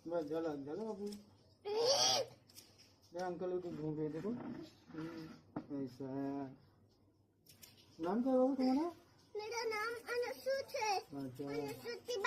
बस झलक झलक बाबू। अंकल को घूम रहे देखो। ऐसा है। नाम क्या है बाबू तुम्हारा? मेरा नाम अनुसूत है। अच्छा। अनुसूत